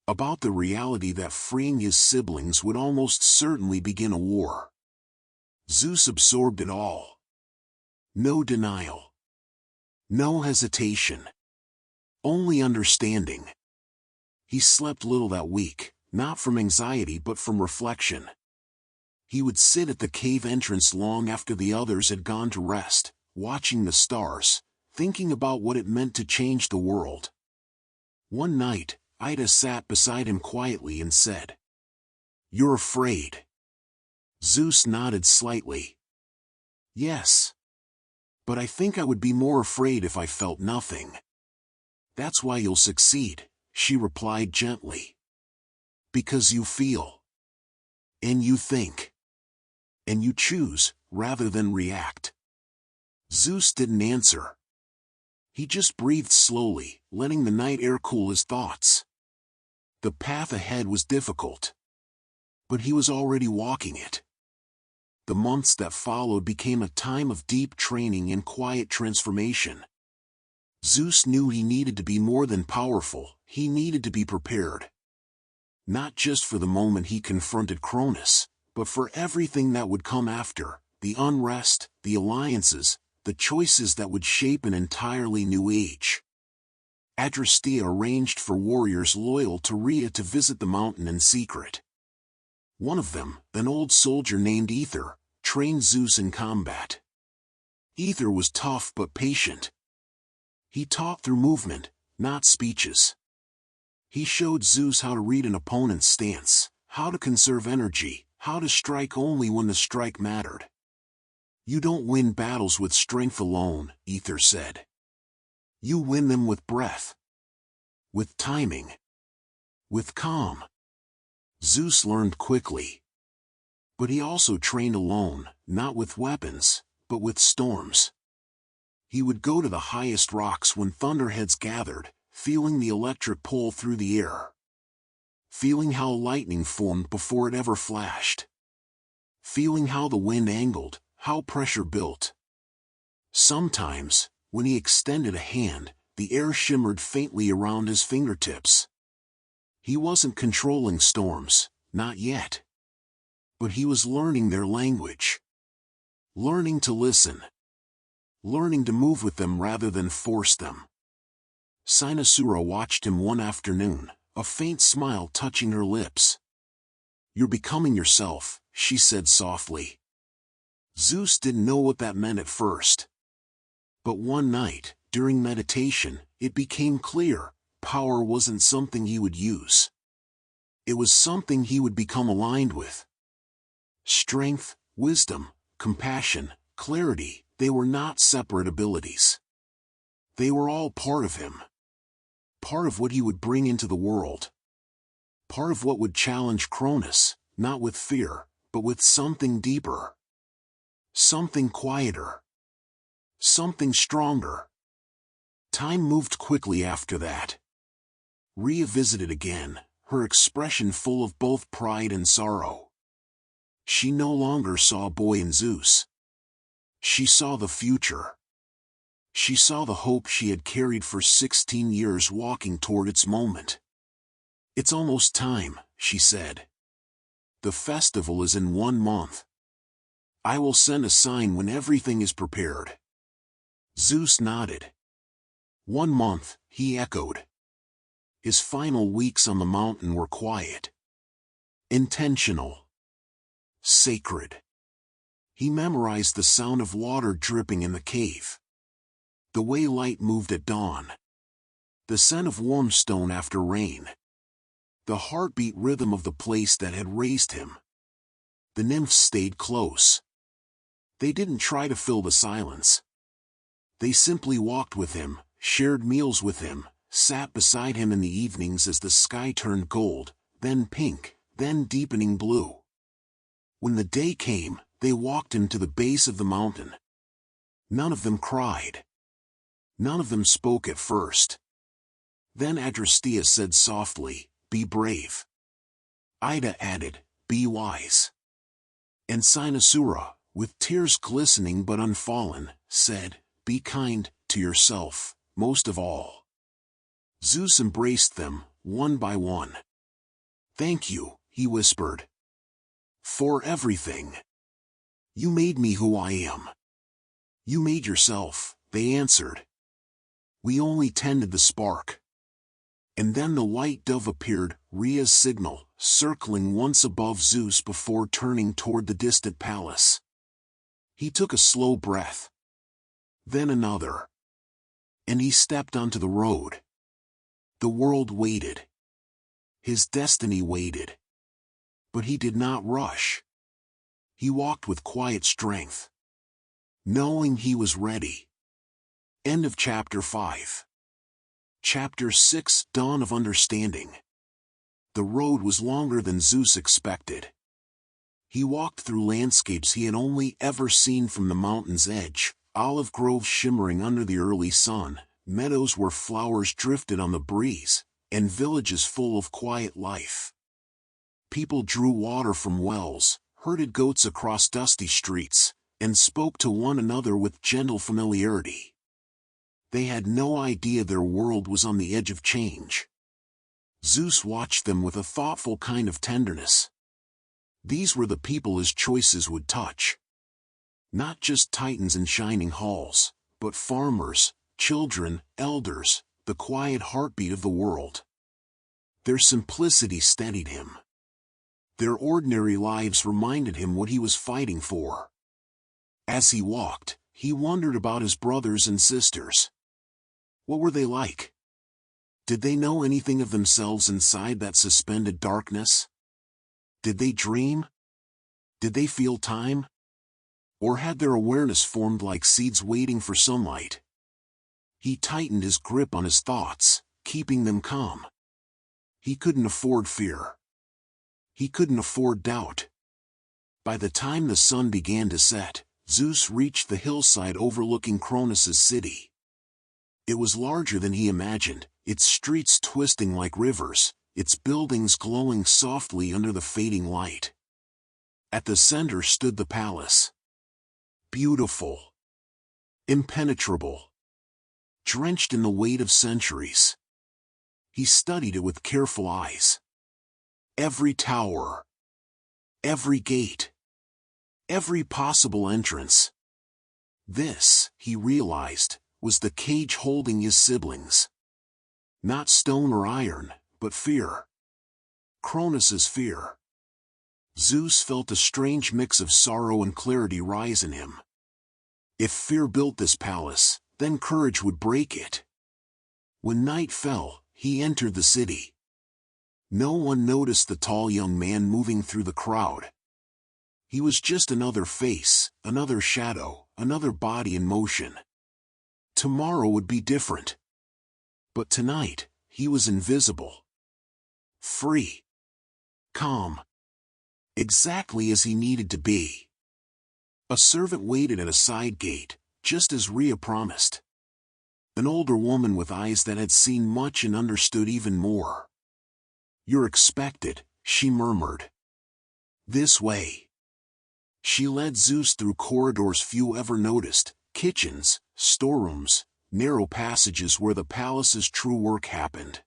About the reality that freeing his siblings would almost certainly begin a war. Zeus absorbed it all. No denial. No hesitation. Only understanding. He slept little that week, not from anxiety but from reflection. He would sit at the cave entrance long after the others had gone to rest, watching the stars, thinking about what it meant to change the world. One night, Ida sat beside him quietly and said, "You're afraid." Zeus nodded slightly. "Yes. But I think I would be more afraid if I felt nothing." "That's why you'll succeed," she replied gently. "Because you feel. And you think. And you choose, rather than react." Zeus didn't answer. He just breathed slowly, letting the night air cool his thoughts. The path ahead was difficult. But he was already walking it. The months that followed became a time of deep training and quiet transformation. Zeus knew he needed to be more than powerful, he needed to be prepared. Not just for the moment he confronted Cronus, but for everything that would come after, the unrest, the alliances, the choices that would shape an entirely new age. Adrastea arranged for warriors loyal to Rhea to visit the mountain in secret. One of them, an old soldier named Ether, trained Zeus in combat. Ether was tough but patient. He taught through movement, not speeches. He showed Zeus how to read an opponent's stance, how to conserve energy, how to strike only when the strike mattered. "You don't win battles with strength alone," Ether said. "You win them with breath, with timing, with calm." Zeus learned quickly. But he also trained alone, not with weapons, but with storms. He would go to the highest rocks when thunderheads gathered, feeling the electric pull through the air. Feeling how lightning formed before it ever flashed. Feeling how the wind angled, how pressure built. Sometimes, when he extended a hand, the air shimmered faintly around his fingertips. He wasn't controlling storms, not yet. But he was learning their language. Learning to listen. Learning to move with them rather than force them. Cynosura watched him one afternoon, a faint smile touching her lips. "You're becoming yourself," she said softly. Zeus didn't know what that meant at first. But one night, during meditation, it became clear: power wasn't something he would use. It was something he would become aligned with. Strength, wisdom, compassion, clarity, they were not separate abilities. They were all part of him. Part of what he would bring into the world. Part of what would challenge Cronus, not with fear, but with something deeper. Something quieter. Something stronger. Time moved quickly after that. Rhea visited again, her expression full of both pride and sorrow. She no longer saw a boy in Zeus. She saw the future. She saw the hope she had carried for 16 years walking toward its moment. "It's almost time," she said. "The festival is in 1 month. I will send a sign when everything is prepared." Zeus nodded. 1 month, he echoed. His final weeks on the mountain were quiet. Intentional. Sacred. He memorized the sound of water dripping in the cave. The way light moved at dawn. The scent of warm stone after rain. The heartbeat rhythm of the place that had raised him. The nymphs stayed close. They didn't try to fill the silence. They simply walked with him, shared meals with him, sat beside him in the evenings as the sky turned gold, then pink, then deepening blue. When the day came, they walked him to the base of the mountain. None of them cried. None of them spoke at first. Then Adrastea said softly, "Be brave." Ida added, "Be wise." And Cynosura, with tears glistening but unfallen, said, "Be kind to yourself, most of all." Zeus embraced them, one by one. "Thank you," he whispered. "For everything. You made me who I am." "You made yourself," they answered. "We only tended the spark." And then the white dove appeared, Rhea's signal, circling once above Zeus before turning toward the distant palace. He took a slow breath. Then another. And he stepped onto the road. The world waited. His destiny waited. But he did not rush. He walked with quiet strength. Knowing he was ready. End of Chapter 5. Chapter 6, Dawn of Understanding. The road was longer than Zeus expected. He walked through landscapes he had only ever seen from the mountain's edge, olive groves shimmering under the early sun, meadows where flowers drifted on the breeze, and villages full of quiet life. People drew water from wells, herded goats across dusty streets, and spoke to one another with gentle familiarity. They had no idea their world was on the edge of change. Zeus watched them with a thoughtful kind of tenderness. These were the people his choices would touch. Not just titans in shining halls, but farmers, children, elders, the quiet heartbeat of the world. Their simplicity steadied him. Their ordinary lives reminded him what he was fighting for. As he walked, he wondered about his brothers and sisters. What were they like? Did they know anything of themselves inside that suspended darkness? Did they dream? Did they feel time? Or had their awareness formed like seeds waiting for sunlight? He tightened his grip on his thoughts, keeping them calm. He couldn't afford fear. He couldn't afford doubt. By the time the sun began to set, Zeus reached the hillside overlooking Cronus' city. It was larger than he imagined, its streets twisting like rivers, its buildings glowing softly under the fading light. At the center stood the palace. Beautiful. Impenetrable. Drenched in the weight of centuries. He studied it with careful eyes. Every tower. Every gate. Every possible entrance. This, he realized, was the cage holding his siblings. Not stone or iron, but fear. Cronus's fear. Zeus felt a strange mix of sorrow and clarity rise in him. If fear built this palace, then courage would break it. When night fell, he entered the city. No one noticed the tall young man moving through the crowd. He was just another face, another shadow, another body in motion. Tomorrow would be different. But tonight, he was invisible. Free. Calm. Exactly as he needed to be. A servant waited at a side gate, just as Rhea promised. An older woman with eyes that had seen much and understood even more. "You're expected," she murmured. "This way." She led Zeus through corridors few ever noticed, kitchens, storerooms, narrow passages where the palace's true work happened.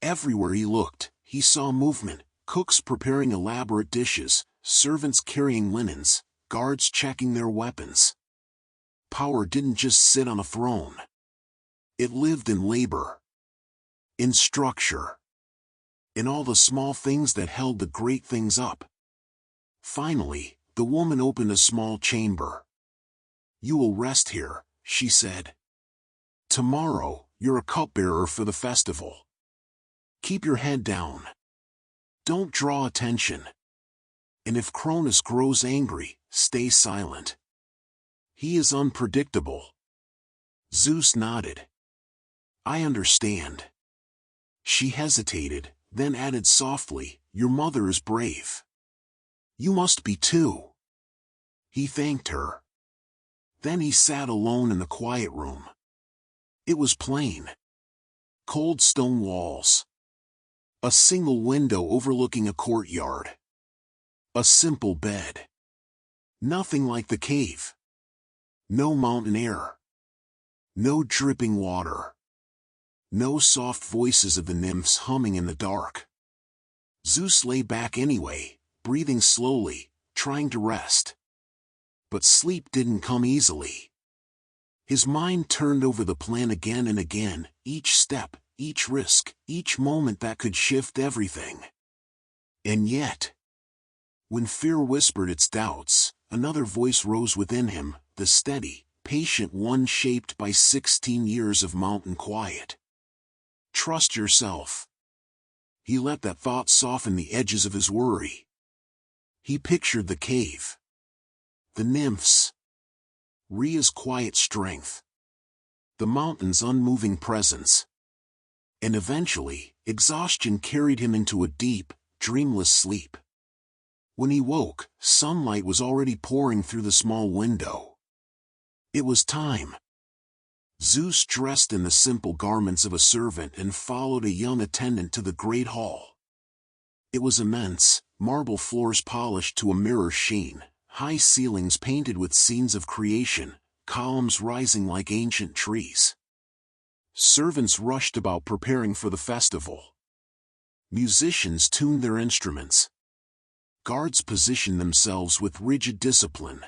Everywhere he looked, he saw movement, cooks preparing elaborate dishes, servants carrying linens, guards checking their weapons. Power didn't just sit on a throne. It lived in labor. In structure. In all the small things that held the great things up. Finally, the woman opened a small chamber. "You will rest here," she said. "Tomorrow, you're a cupbearer for the festival. Keep your head down. Don't draw attention. And if Cronus grows angry, stay silent. He is unpredictable." Zeus nodded. "I understand." She hesitated, then added softly, "Your mother is brave. You must be too." He thanked her. Then he sat alone in the quiet room. It was plain. Cold stone walls. A single window overlooking a courtyard. A simple bed. Nothing like the cave. No mountain air. No dripping water. No soft voices of the nymphs humming in the dark. Zeus lay back anyway, breathing slowly, trying to rest. But sleep didn't come easily. His mind turned over the plan again and again, each step, each risk, each moment that could shift everything. And yet, when fear whispered its doubts, another voice rose within him, the steady, patient one shaped by 16 years of mountain quiet. "Trust yourself." He let that thought soften the edges of his worry. He pictured the cave. The nymphs. Rhea's quiet strength. The mountain's unmoving presence. And eventually, exhaustion carried him into a deep, dreamless sleep. When he woke, sunlight was already pouring through the small window. It was time. Zeus dressed in the simple garments of a servant and followed a young attendant to the great hall. It was immense, marble floors polished to a mirror sheen, high ceilings painted with scenes of creation, columns rising like ancient trees. Servants rushed about preparing for the festival. Musicians tuned their instruments. Guards positioned themselves with rigid discipline.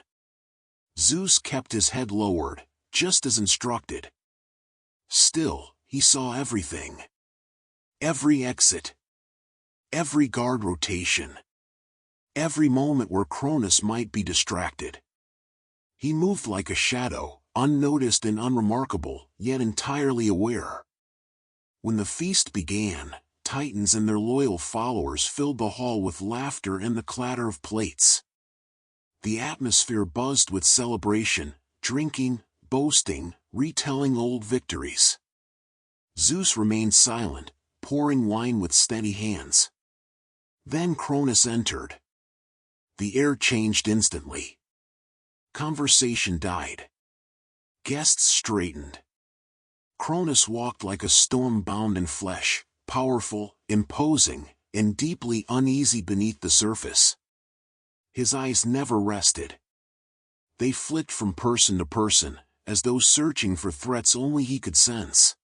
Zeus kept his head lowered, just as instructed. Still, he saw everything. Every exit. Every guard rotation. Every moment where Cronus might be distracted. He moved like a shadow, unnoticed and unremarkable, yet entirely aware. When the feast began, Titans and their loyal followers filled the hall with laughter and the clatter of plates. The atmosphere buzzed with celebration, drinking, boasting, retelling old victories. Zeus remained silent, pouring wine with steady hands. Then Cronus entered. The air changed instantly. Conversation died. Guests straightened. Cronus walked like a storm bound in flesh, powerful, imposing, and deeply uneasy beneath the surface. His eyes never rested. They flicked from person to person, as though searching for threats only he could sense.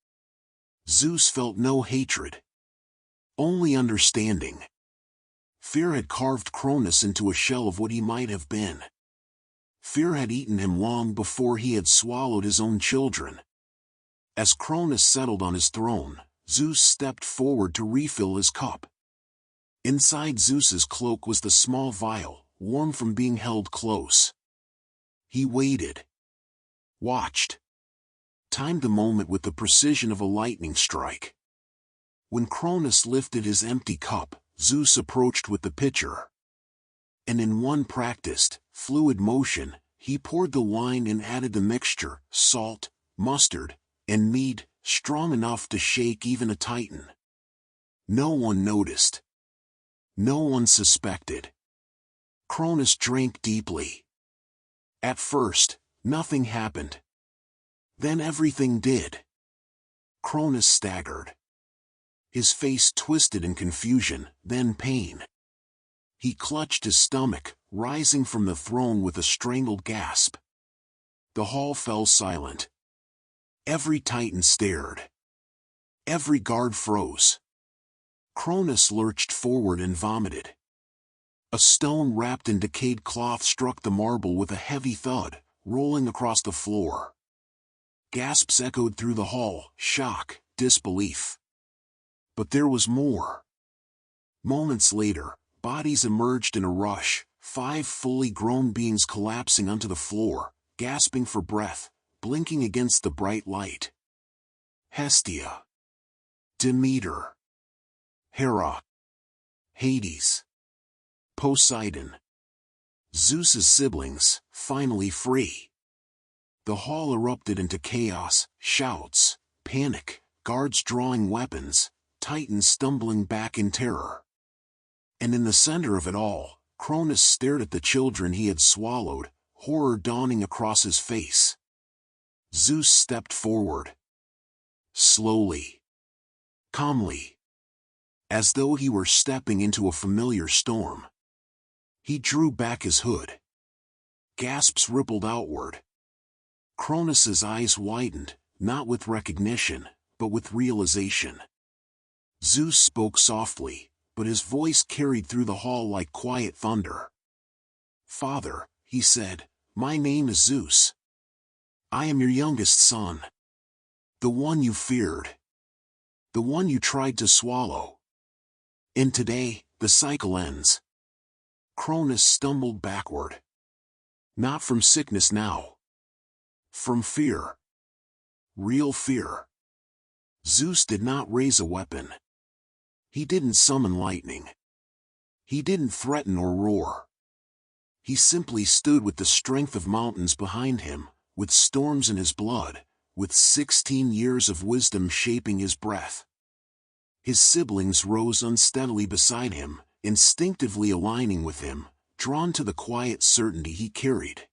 Zeus felt no hatred. Only understanding. Fear had carved Cronus into a shell of what he might have been. Fear had eaten him long before he had swallowed his own children. As Cronus settled on his throne, Zeus stepped forward to refill his cup. Inside Zeus's cloak was the small vial, warm from being held close. He waited. Watched. Timed the moment with the precision of a lightning strike. When Cronus lifted his empty cup, Zeus approached with the pitcher. And in one practiced, fluid motion, he poured the wine and added the mixture, salt, mustard, and mead, strong enough to shake even a Titan. No one noticed. No one suspected. Cronus drank deeply. At first, nothing happened. Then everything did. Cronus staggered. His face twisted in confusion, then pain. He clutched his stomach, rising from the throne with a strangled gasp. The hall fell silent. Every Titan stared. Every guard froze. Cronus lurched forward and vomited. A stone wrapped in decayed cloth struck the marble with a heavy thud, rolling across the floor. Gasps echoed through the hall, shock, disbelief. But there was more. Moments later, bodies emerged in a rush, 5 fully grown beings collapsing onto the floor, gasping for breath, blinking against the bright light. Hestia. Demeter. Hera. Hades. Poseidon. Zeus's siblings, finally free. The hall erupted into chaos, shouts, panic, guards drawing weapons, Titans stumbling back in terror. And in the center of it all, Cronus stared at the children he had swallowed, horror dawning across his face. Zeus stepped forward. Slowly. Calmly. As though he were stepping into a familiar storm. He drew back his hood. Gasps rippled outward. Cronus's eyes widened, not with recognition, but with realization. Zeus spoke softly, but his voice carried through the hall like quiet thunder. "Father," he said, "my name is Zeus. I am your youngest son. The one you feared. The one you tried to swallow. And today, the cycle ends." Cronus stumbled backward. Not from sickness now. From fear. Real fear. Zeus did not raise a weapon. He didn't summon lightning. He didn't threaten or roar. He simply stood with the strength of mountains behind him, with storms in his blood, with 16 years of wisdom shaping his breath. His siblings rose unsteadily beside him, instinctively aligning with him, drawn to the quiet certainty he carried.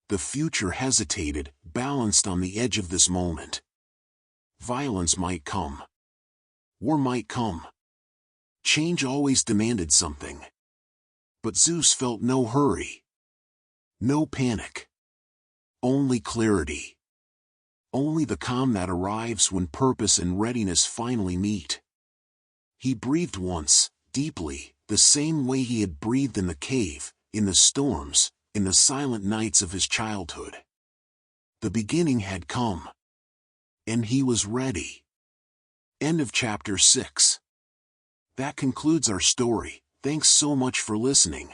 The future hesitated, balanced on the edge of this moment. Violence might come. War might come. Change always demanded something. But Zeus felt no hurry. No panic. Only clarity. Only the calm that arrives when purpose and readiness finally meet. He breathed once, deeply, the same way he had breathed in the cave, in the storms, in the silent nights of his childhood. The beginning had come. And he was ready. End of chapter 6. That concludes our story. Thanks so much for listening.